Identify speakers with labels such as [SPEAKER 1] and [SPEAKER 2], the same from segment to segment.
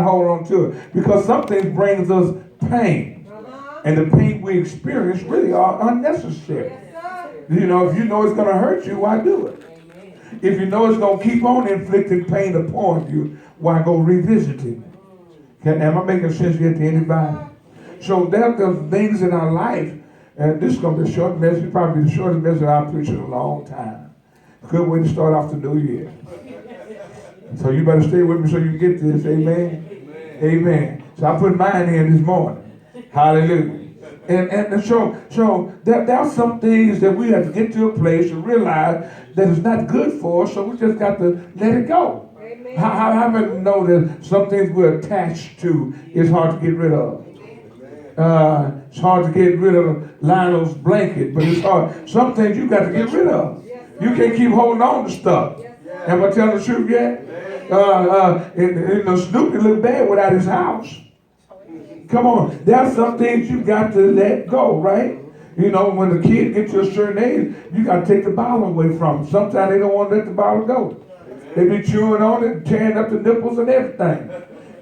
[SPEAKER 1] hold on to it. Because some things brings us pain. And the pain we experience really are unnecessary. You know, if you know it's going to hurt you, why do it? If you know it's going to keep on inflicting pain upon you, why go revisit it? Am I making sense yet to anybody? So there's things in our life, and this is going to be a short message, probably the shortest message I've preached in a long time. Good way to start off the new year. So you better stay with me so you can get this. Amen? Amen. So I put mine in this morning. Hallelujah. And so there are some things that we have to get to a place to realize that it's not good for us, so we just got to let it go. How many know that some things we're attached to is hard to get rid of? It's hard to get rid of Lionel's blanket, but it's hard. Some things you got to get rid of. You can't keep holding on to stuff. Am I telling the truth yet? Snoopy look bad without his house. Come on, there's some things you got to let go, right? You know, when the kid gets to a certain age, you got to take the bottle away from them. Sometimes they don't want to let the bottle go. They be chewing on it, tearing up the nipples and everything.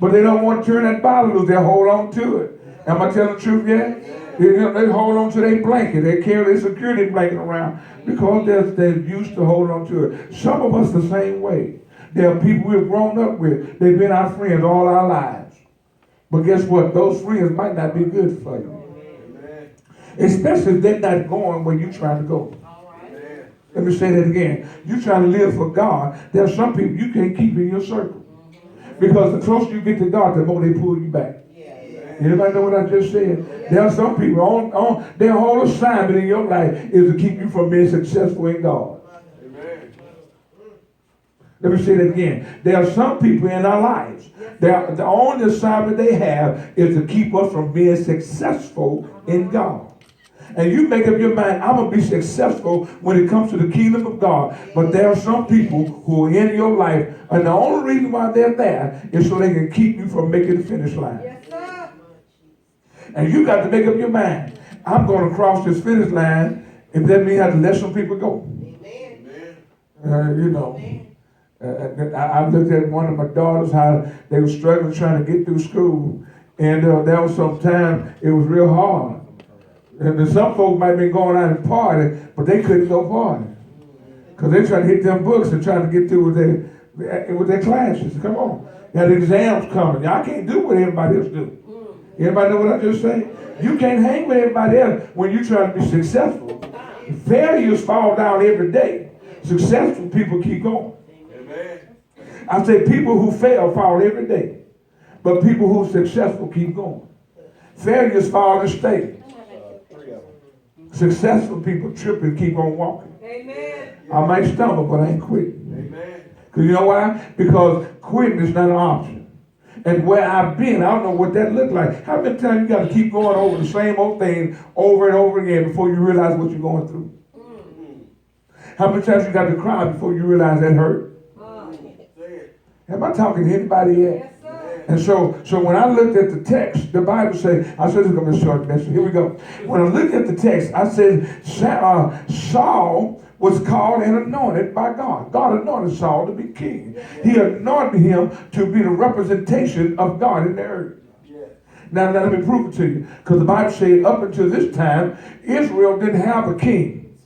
[SPEAKER 1] But they don't want to turn that bottle loose. They hold on to it. Am I telling the truth yet? They hold on to their blanket. They carry their security blanket around because they're used to holding on to it. Some of us the same way. There are people we've grown up with. They've been our friends all our lives. But guess what? Those friends might not be good for you. Especially if they're not going where you're trying to go. Let me say that again. You're trying to live for God. There are some people you can't keep in your circle. Because the closer you get to God, the more they pull you back. Anybody know what I just said? There are some people, on their whole assignment in your life is to keep you from being successful in God. Let me say that again. There are some people in our lives, the only assignment they have is to keep us from being successful in God. And you make up your mind, I'm going to be successful when it comes to the kingdom of God. But there are some people who are in your life, and the only reason why they're there is so they can keep you from making the finish line. Yes, sir. And you got to make up your mind, I'm going to cross this finish line if that means I have to let some people go. Amen. I looked at one of my daughters, how they were struggling trying to get through school. And there was some time it was real hard. And then some folks might be going out and party, but they couldn't go party. Because they're trying to hit them books and trying to get through with their classes. Come on. Now the exams coming. Y'all can't do what everybody else do. Everybody know what I just say? You can't hang with everybody else when you're trying to be successful. Failures fall down every day. Successful people keep going. I say people who fail fall every day, but people who are successful keep going. Failures fall and stay. Successful people trip and keep on walking. Amen. I might stumble, but I ain't quitting. Because you know why? Because quitting is not an option. And where I've been, I don't know what that looked like. How many times you got to keep going over the same old thing over and over again before you realize what you're going through? How many times you got to cry before you realize that hurt? Am I talking to anybody yet? Yes, and so when I looked at the text, the Bible says, I said it's going to be a short message. Here we go. When I looked at the text, I said Saul was called and anointed by God. God anointed Saul to be king. He anointed him to be the representation of God in the earth. Now let me prove it to you. Because the Bible says up until this time, Israel didn't have a king.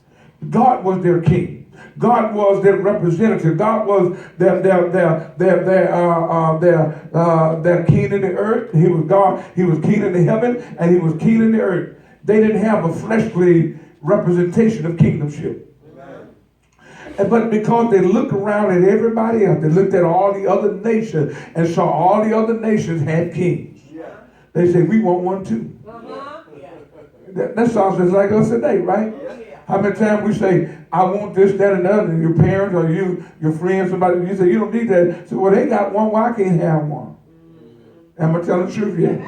[SPEAKER 1] God was their king. God was their representative. God was their king in the earth. He was God. He was king in the heaven, and he was king in the earth. They didn't have a fleshly representation of kingdomship. But because they looked around at everybody else, they looked at all the other nations and saw all the other nations had kings. They said, we want one too. That sounds just like us today, right? How many times we say, I want this, that, and the other, and your parents or you, your friends, somebody, you say, you don't need that. So, well, they got one, why I can't have one? Am I telling the truth yet?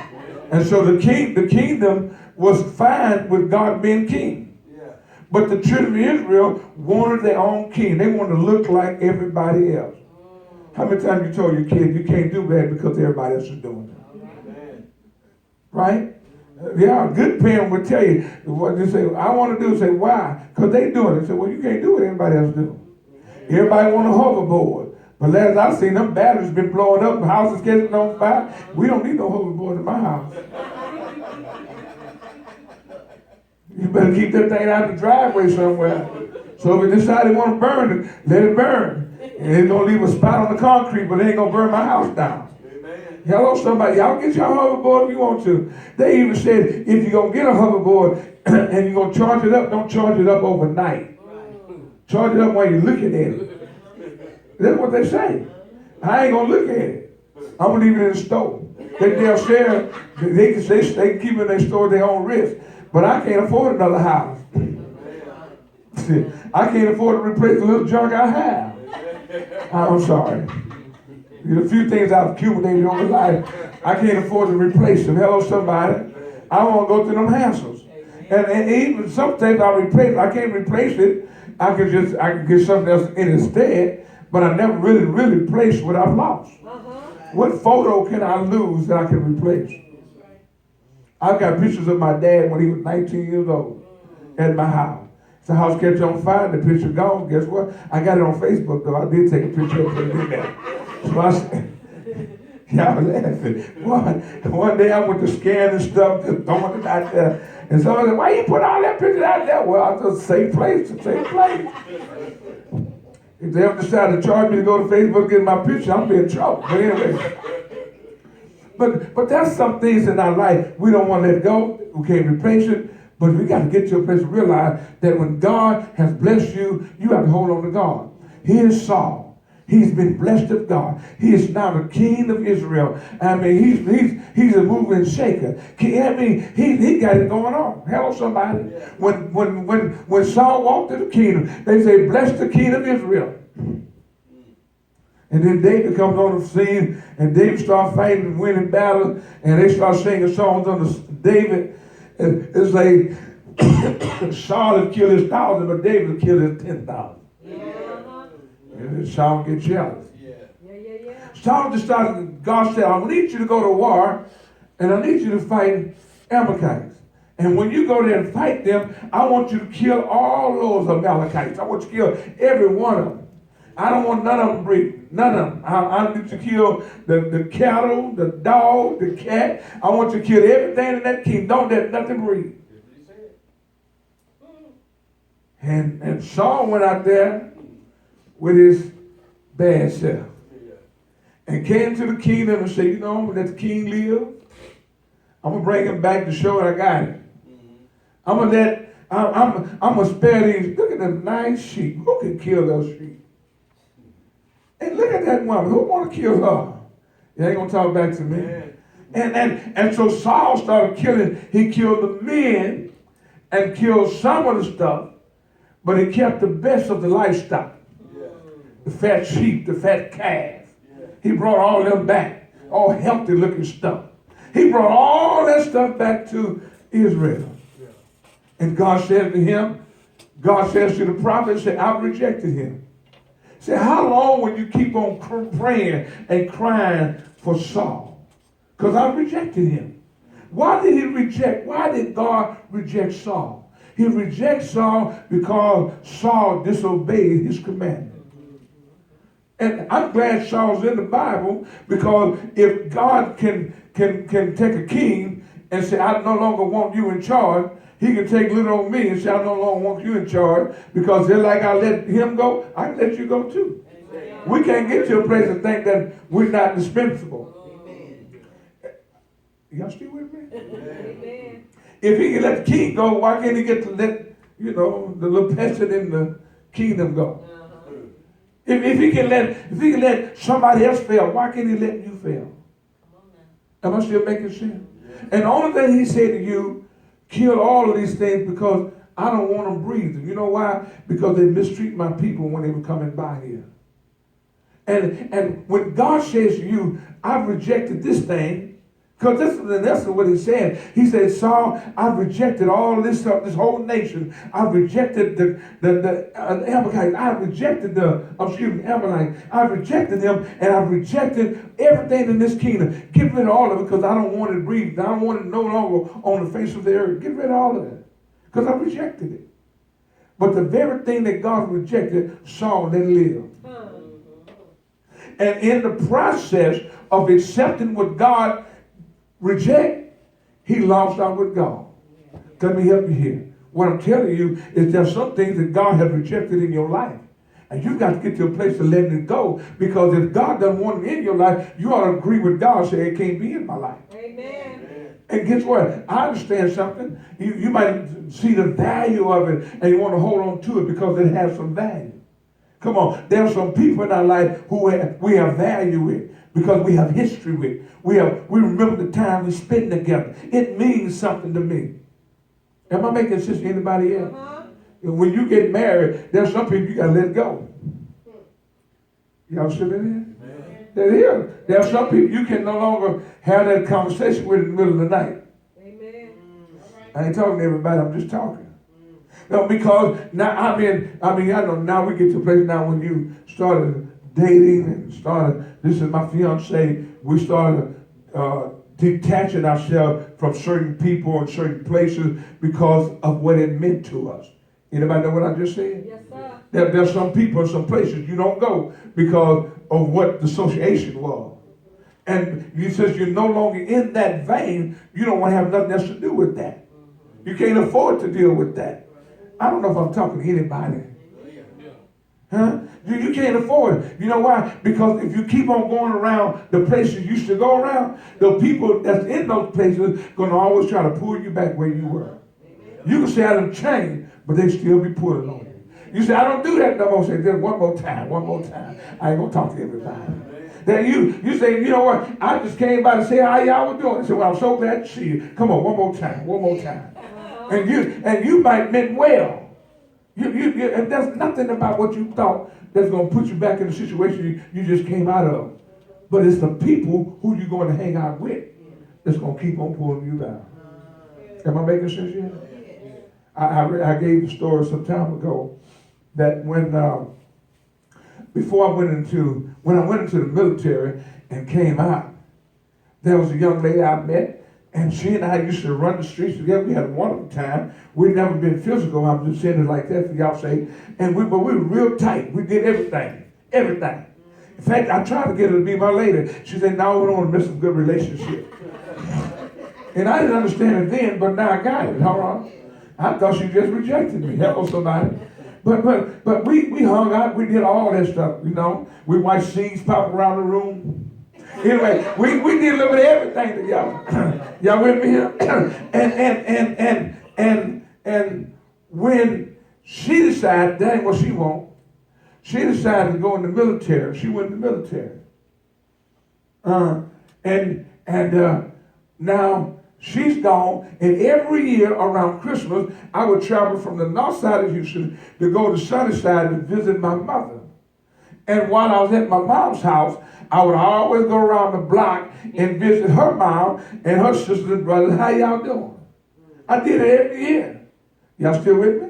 [SPEAKER 1] And so the kingdom was fine with God being king. But the children of Israel wanted their own king. They wanted to look like everybody else. How many times you told your kid you can't do that because everybody else is doing it? Right? Yeah, a good parent would tell you what they say, I want to do. Say, why? Because they doing it. Say, well, you can't do what everybody else do. Everybody want a hoverboard. But last I seen, them batteries been blowing up, houses catching on fire. We don't need no hoverboard in my house. You better keep that thing out the driveway somewhere. So if it decide they want to burn it, let it burn. And it's going to leave a spot on the concrete, but it ain't going to burn my house down. Amen. Hello, somebody. Y'all get your hoverboard if you want to. They even said, if you're going to get a hoverboard and you're going to charge it up, don't charge it up overnight. Charge it up while you're looking at it. That's what they say. I ain't going to look at it. I'm going to leave it in the store. They'll share. They can keep it in their store at their own risk. But I can't afford another house. I can't afford to replace the little junk I have. I'm sorry. There's a few things I've accumulated over life. I can't afford to replace them. Hello, somebody. I want to go through them hassles. And even some things I replace. I can't replace it. I can get something else in instead. But I never really replace what I've lost. What photo can I lose that I can replace? I've got pictures of my dad when he was 19 years old at my house. The house catch on fire, the picture gone. Guess what? I got it on Facebook, though. I did take a picture of it and did that. So I said, y'all laughing. One day I went to scan and stuff, just throwing it out there. And someone said, why you put all that pictures out there? Well, I just safe place, safe place. If they ever decide to charge me to go to Facebook and get my picture, I'm in trouble. But anyway. But that's some things in our life we don't want to let go. We can't replace it. But we got to get to a place to realize that when God has blessed you, you have to hold on to God. He is Saul. He's been blessed of God. He is now the king of Israel. I mean, he's a mover and shaker. I mean, he got it going on. Hello, somebody. When Saul walked to the kingdom, they say, bless the king of Israel. And then David comes on the scene, and David starts fighting and winning battles, and they start singing songs under David. And it's like Saul had killed his 1,000, but David had killed his 10,000. And Saul gets jealous. Saul decided, God said, I need you to go to war, and I need you to fight Amalekites. And when you go there and fight them, I want you to kill all those Amalekites. I want you to kill every one of them. I don't want none of them breed. None of them. I need to kill the cattle, the dog, the cat. I want you to kill everything in that kingdom. Don't let nothing breed. And Saul went out there with his bad self. And came to the kingdom and said, you know, I'm going to let the king live. I'm going to bring him back to show that I got him. I'm going to spare these. Look at them nice sheep. Who can kill those sheep? And look at that woman. Who want to kill her? You ain't going to talk back to me. And so Saul started killing. He killed the men and killed some of the stuff, but he kept the best of the livestock. The fat sheep, the fat calf. He brought all them back. All healthy looking stuff. He brought all that stuff back to Israel. And God said to him, God says to the prophet, said, I've rejected him. Say, how long will you keep on praying and crying for Saul? Because I rejected him. Why did God reject Saul? He rejects Saul because Saul disobeyed his commandment. And I'm glad Saul's in the Bible, because if God can take a king and say, I no longer want you in charge, he can take little old me and say, I no longer want you in charge, because they're like, I let him go, I can let you go too. Amen. We can't get to a place to think that we're not dispensable. Amen. Y'all still with me? Amen. If he can let the king go, why can't he get to let, the little peasant in the kingdom go? If he can let somebody else fail, why can't he let you fail? Am I still making sense? And the only thing he said to you, kill all of these things because I don't want them breathing. You know why? Because they mistreat my people when they were coming by here. And when God says to you, I've rejected this thing, because that's what he said. He said, Saul, I've rejected all this stuff, this whole nation. I've rejected the Amalekites. I've rejected the Amalekites. I've rejected them, and I've rejected everything in this kingdom. Get rid of all of it, because I don't want it breathed. I don't want it no longer on the face of the earth. Get rid of all of it, because I rejected it. But the very thing that God rejected, Saul let live. And in the process of accepting what God reject, he lost out with God. Let me help you here. What I'm telling you is there's some things that God has rejected in your life. And you've got to get to a place of letting it go. Because if God doesn't want it in your life, you ought to agree with God and say, it can't be in my life.
[SPEAKER 2] Amen.
[SPEAKER 1] And guess what? I understand something. You might see the value of it and you want to hold on to it because it has some value. Come on. There are some people in our life who we have value with because we have history with. We remember the time we spent together. It means something to me. Am I making sense to anybody else? When you get married, there's some people you got to let go. Y'all still in here? There are some people you can no longer have that conversation with in the middle of the night.
[SPEAKER 2] Amen.
[SPEAKER 1] I ain't talking to everybody, I'm just talking. No, because now I know now we get to a place now when you started dating and this is my fiance, we started detaching ourselves from certain people and certain places because of what it meant to us. Anybody know what I just said?
[SPEAKER 2] Yes, sir.
[SPEAKER 1] There's some people in some places you don't go because of what the association was. And since you're no longer in that vein, you don't want to have nothing else to do with that. You can't afford to deal with that. I don't know if I'm talking to anybody. Huh? You can't afford it. You know why? Because if you keep on going around the places you used to go around, the people that's in those places going to always try to pull you back where you were. You can say I done changed, but they still be pulling on you. You say I don't do that no more. Say just one more time. I ain't gonna talk to everybody. Then you say, you know what? I just came by to say how y'all were doing. I said, well, I'm so glad to see you. Come on, one more time. And you might meant well. And there's nothing about what you thought that's going to put you back in the situation you just came out of. But it's the people who you're going to hang out with that's going to keep on pulling you down. Am I making sense yet? I gave the story some time ago that when I went into the military and came out, there was a young lady I met. And she and I used to run the streets together. We had a wonderful time. We'd never been physical. I'm just saying it like that for y'all sake. But we were real tight. We did everything. In fact, I tried to get her to be my lady. She said, no, we don't want to miss a good relationship. And I didn't understand it then, but now I got it. Hold on. I thought she just rejected me. Help somebody. But we hung out. We did all that stuff, you know. We watched scenes pop around the room. Anyway, we did a little bit of everything together. Y'all with me here? And when she decided that ain't what she want, she decided to go in the military. She went in the military. Now she's gone. And every year around Christmas, I would travel from the north side of Houston to go to Sunnyside to visit my mother. And while I was at my mom's house, I would always go around the block and visit her mom and her sisters and brothers. How y'all doing? I did it every year. Y'all still with me?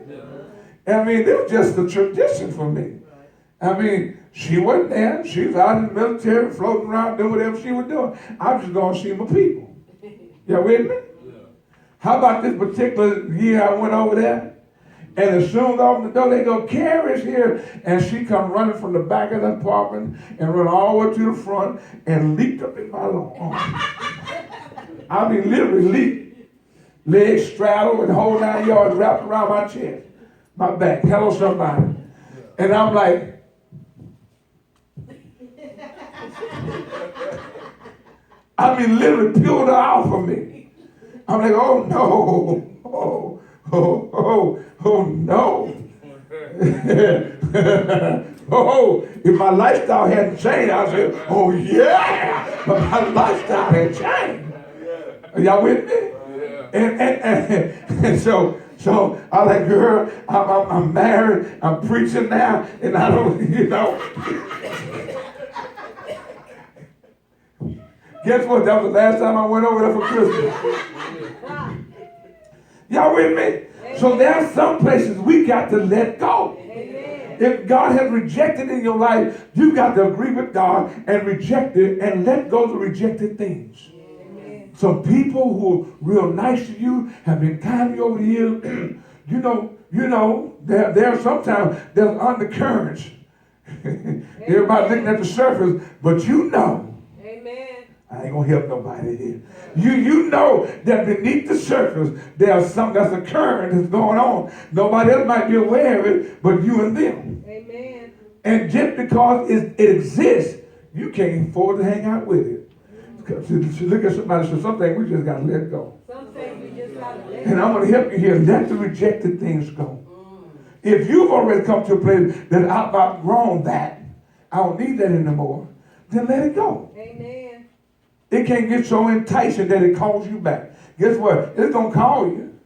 [SPEAKER 1] Yeah. I mean, it was just a tradition for me. I mean, she wasn't there. She was out in the military, floating around, doing whatever she was doing. I was just going to see my people. Y'all with me? Yeah. How about this particular year I went over there? And as soon as I opened the door, they go, Carrie's here. And she come running from the back of the apartment and run all the way to the front and leaped up in my arm. I mean, literally leaped. Legs straddled and whole 9 yards wrapped around my chest, my back. Hello, somebody. And I'm like, I mean, literally peeled her out for me. I'm like, oh, no. Oh, no. If my lifestyle hadn't changed, I'd say, oh, yeah. But my lifestyle had changed. Are y'all with me? And so I'm like, girl, I'm married, I'm preaching now, and I don't, you know. Guess what? That was the last time I went over there for Christmas. Y'all with me? So there are some places we got to let go. If God has rejected in your life, you got to agree with God and reject it and let go of the rejected things. Some people who are real nice to you, have been kind to you over the years. you know, there are sometimes there's undercurrents. Everybody looking at the surface, but you know,
[SPEAKER 2] Amen.
[SPEAKER 1] I ain't gonna help nobody here. You know that beneath the surface there's something that's occurring that's going on. Nobody else might be aware of it, but you and them.
[SPEAKER 2] Amen.
[SPEAKER 1] And just because it exists, you can't afford to hang out with it. Look at somebody and say, some things we just gotta let go.
[SPEAKER 2] Some things we just gotta let
[SPEAKER 1] And I'm gonna help you here. Let the rejected things go. If you've already come to a place that I've outgrown that, I don't need that anymore, then let it go.
[SPEAKER 2] Amen.
[SPEAKER 1] It can't get so enticing that it calls you back. Guess what? It's going to call you.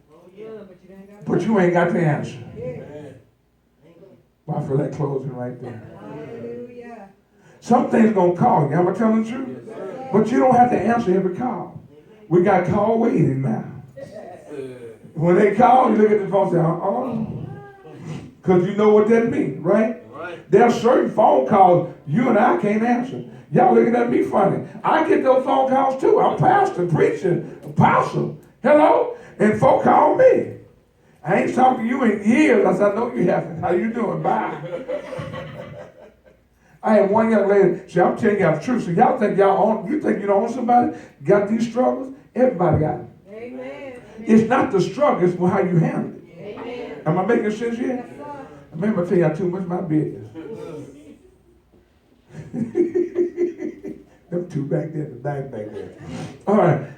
[SPEAKER 1] But you ain't got the answer. Well, I feel like closing right there.
[SPEAKER 2] Hallelujah.
[SPEAKER 1] Some things going to call you. Am I telling the truth? But you don't have to answer every call. We got call waiting now. When they call, you look at the phone and say, because you know what that means, right? There are certain phone calls you and I can't answer. Y'all looking at me funny. I get those phone calls too. I'm pastor, preacher, apostle. Hello? And folk call me. I ain't talked to you in years. I said, I know you haven't. How you doing? Bye. I had one young lady, see, I'm telling y'all the truth. So y'all think you think you don't own somebody? Got these struggles? Everybody got them.
[SPEAKER 2] Amen.
[SPEAKER 1] It's not the struggle, it's how you handle it.
[SPEAKER 2] Amen.
[SPEAKER 1] Am I making sense here?
[SPEAKER 2] Yes, sir.
[SPEAKER 1] Remember, I tell y'all too much of my business. Them two back there, the back there. All right.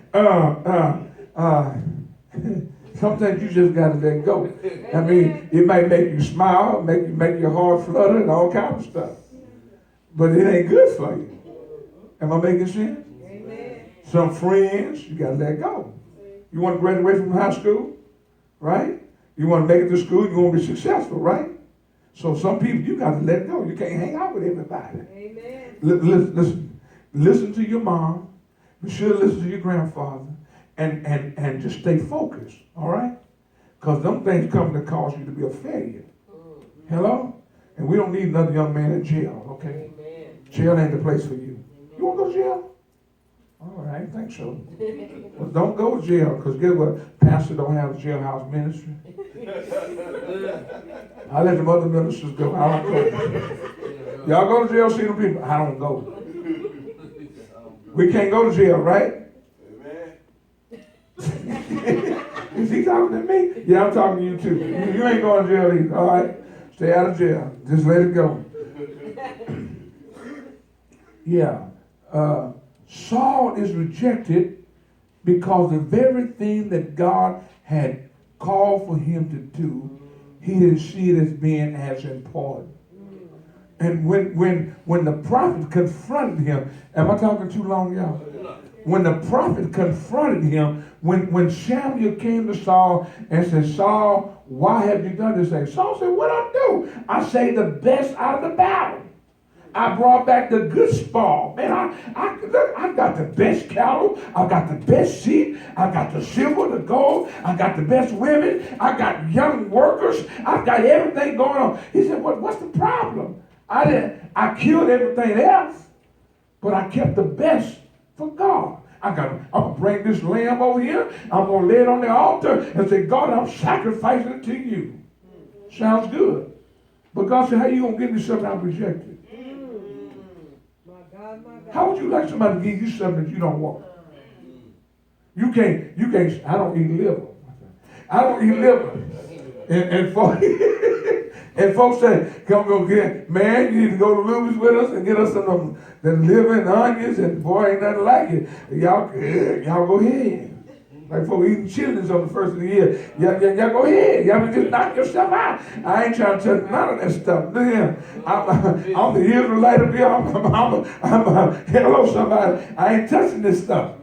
[SPEAKER 1] Sometimes you just gotta let go. I mean, it might make you smile, make your heart flutter, and all kinds of stuff. But it ain't good for you. Am I making sense?
[SPEAKER 2] Amen.
[SPEAKER 1] Some friends, you gotta let go. You want to graduate from high school, right? You want to make it to school, you want to be successful, right? So some people, you got to let go. You can't hang out with everybody.
[SPEAKER 2] Amen.
[SPEAKER 1] Listen to your mom. You should listen to your grandfather. And just stay focused, all right? Because them things come to cause you to be a failure. Hello? And we don't need another young man in jail, okay?
[SPEAKER 2] Amen.
[SPEAKER 1] Jail ain't the place for you. You want to go to jail? All right, I think so. Well, don't go to jail, because guess what? Pastor don't have a jailhouse ministry. I let the other ministers go. I don't go. Y'all go to jail, see them people. I don't go. We can't go to jail, right? Is he talking to me? Yeah, I'm talking to you too. You ain't going to jail either. All right? Stay out of jail. Just let it go. Yeah. Saul is rejected because the very thing that God had called for him to do, he didn't see it as being as important. And when the prophet confronted him, am I talking too long, y'all? When the prophet confronted him, when Samuel came to Saul and said, Saul, why have you done this thing? Saul said, what I do? I saved the best out of the battle. I brought back the good spoil. Man, I got the best cattle. I got the best sheep. I got the silver, the gold. I got the best women. I got young workers. I got everything going on. He said, what's the problem? I killed everything else, but I kept the best for God. I'm going to bring this lamb over here. I'm going to lay it on the altar and say, God, I'm sacrificing it to you. Sounds good. But God said, how you going to give me something I'm rejected?
[SPEAKER 2] My God.
[SPEAKER 1] How would you like somebody to give you something that you don't want? You can't, I don't eat liver. I don't eat liver. And folks say, come go get, man, you need to go to Louis with us and get us some of the liver and onions, and boy, ain't nothing like it. Y'all go ahead. Like folks eating chilies on the first of the year. Y'all go ahead. Y'all just knock yourself out. I ain't trying to touch none of that stuff. Look here. I'm the Israelite up here. Hello, somebody. I ain't touching this stuff.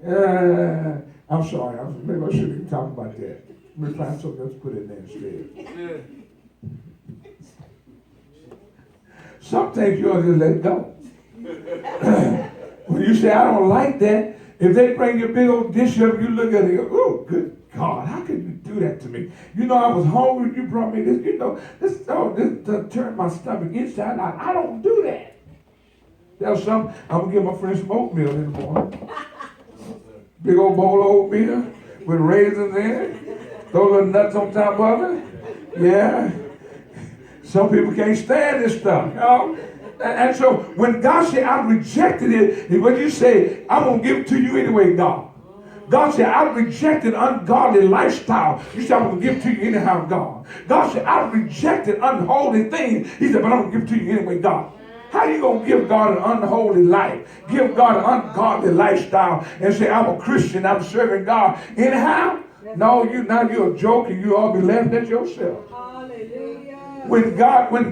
[SPEAKER 1] I'm sorry. Maybe I shouldn't even talk about that. Let me find something else to put in there instead. Some things you ought to just let go. When you say, I don't like that, if they bring you a big old dish up, you look at it and go, oh, good God, how could you do that to me? You know, I was hungry, you brought me this, you know, this turned my stomach inside out. I don't do that. There's some, I'm going to give my friend some oatmeal in the morning. Big old bowl of oatmeal with raisins in it. Throw little nuts on top of it. Yeah. Some people can't stand this stuff, you know? And so when God said, I rejected it, when you say, I'm going to give it to you anyway, God. God said, I rejected ungodly lifestyle. You said, I'm going to give it to you anyhow, God. God said, I rejected unholy things. He said, but I'm going to give it to you anyway, God. How you going to give God an unholy life? Give God an ungodly lifestyle and say, I'm a Christian, I'm serving God anyhow? No, you're a joker. You ought to be laughing at yourself.
[SPEAKER 2] Hallelujah.
[SPEAKER 1] When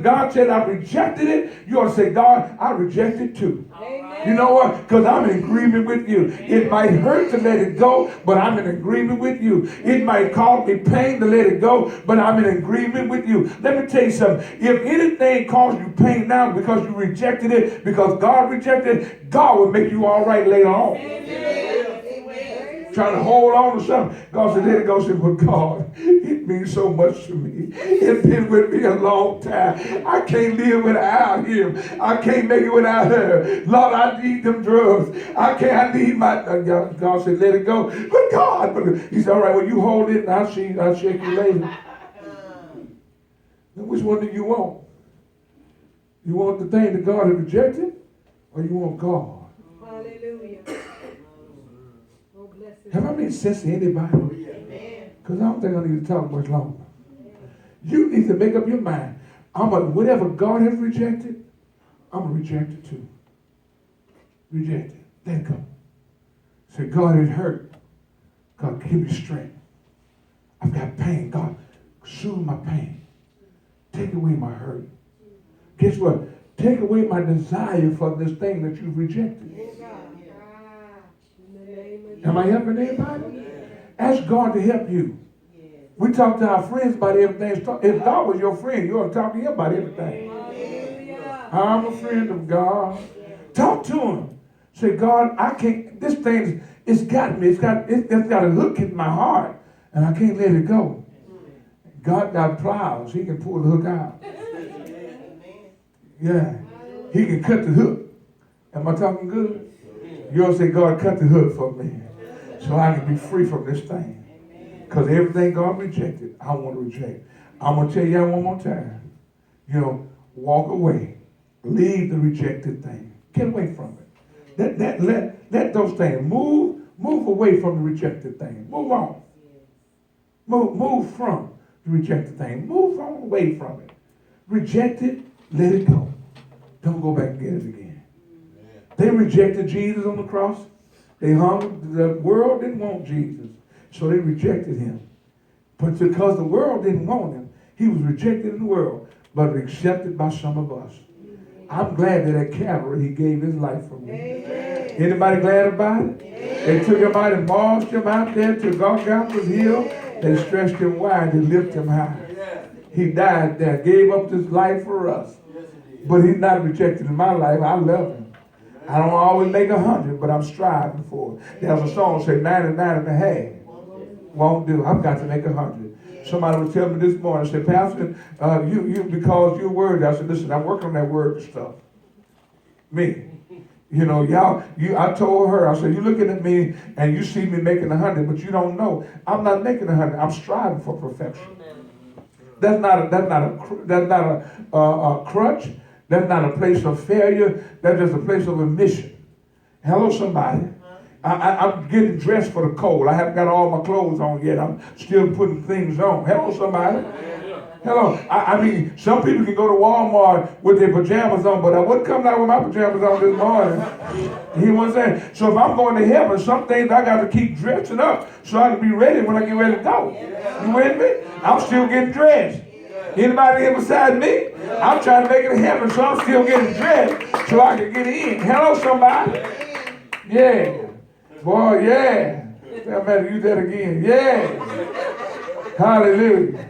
[SPEAKER 1] God said I rejected it, you ought to say, God, I reject it too.
[SPEAKER 2] Amen.
[SPEAKER 1] You know what? Because I'm in agreement with you. It might hurt to let it go, but I'm in agreement with you. It might cause me pain to let it go, but I'm in agreement with you. Let me tell you something. If anything caused you pain now because you rejected it, because God rejected it, God will make you all right later on.
[SPEAKER 2] Amen.
[SPEAKER 1] Trying to hold on to something. God said, let it go. Said, but God, it means so much to me. It's been with me a long time. I can't live without him. I can't make it without her. Lord, I need them drugs. I need my, God said, let it go. But God, he said, all right, well, you hold it and I'll shake you later. Now, which one do you want? You want the thing that God has rejected, or you want God?
[SPEAKER 2] Hallelujah. Oh, bless him.
[SPEAKER 1] Have I made sense to anybody? Because I don't think I need to talk much longer. You need to make up your mind. Whatever God has rejected, I'm going to reject it too. Reject it. Let it go. Say, God, it hurt. God, give me strength. I've got pain. God, soothe my pain. Take away my hurt. Guess what? Take away my desire for this thing that you've rejected. Am I helping anybody? Ask God to help you. We talk to our friends about everything. If God was your friend, you ought to talk to him about everything. I'm a friend of God. Talk to him. Say, God, I can't, this thing, it's got me. It's got a hook in my heart, and I can't let it go. God got pliers. He can pull the hook out. Yeah. He can cut the hook. Am I talking good? You ought to say, God, cut the hook for me so I can be free from this thing. Because everything God rejected, I want to reject. I'm going to tell you one more time. Walk away. Leave the rejected thing. Get away from it. Let those things move away from the rejected thing. Move on. Move from the rejected thing. Move on away from it. Reject it, let it go. Don't go back and get it again. They rejected Jesus on the cross. They hung. The world didn't want Jesus, so they rejected him. But because the world didn't want him, he was rejected in the world, but accepted by some of us. I'm glad that at Calvary he gave his life for me. Amen. Anybody glad about it? Amen. They took him out and marched him out there to Golgotha's hill. They stretched him wide and lifted him high. He died there, gave up his life for us. But he's not rejected in my life. I love him. I don't always make 100, but I'm striving for it. There's a song that says 99 and a half. Won't do. I've got to make 100. Somebody was telling me this morning, said, Pastor, you because you're worried. I said, listen, I'm working on that word stuff. Me. I told her, I said, you're looking at me and you see me making 100, but you don't know. I'm not making 100. I'm striving for perfection. That's not a crutch. That's not a place of failure. That's just a place of admission. Hello, somebody. I'm getting dressed for the cold. I haven't got all my clothes on yet. I'm still putting things on. Hello, somebody. Hello. I mean, some people can go to Walmart with their pajamas on, but I wouldn't come out with my pajamas on this morning. You know what I'm saying? So if I'm going to heaven, some things I got to keep dressing up so I can be ready when I get ready to go. You with me? I'm still getting dressed. Anybody here beside me? I'm trying to make it to heaven, so I'm still getting dressed so I can get in. Hello, somebody. Yeah. Boy, yeah. I better use that again. Yeah. Hallelujah.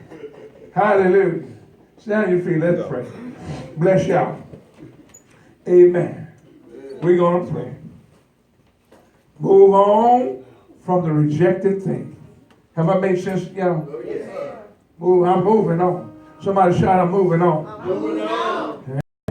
[SPEAKER 1] Hallelujah. Stand on your feet. Let's pray. Bless y'all. Amen. We're going to pray. Move on from the rejected thing. Have I made sense, y'all? I'm moving on. Somebody shout, I'm moving on.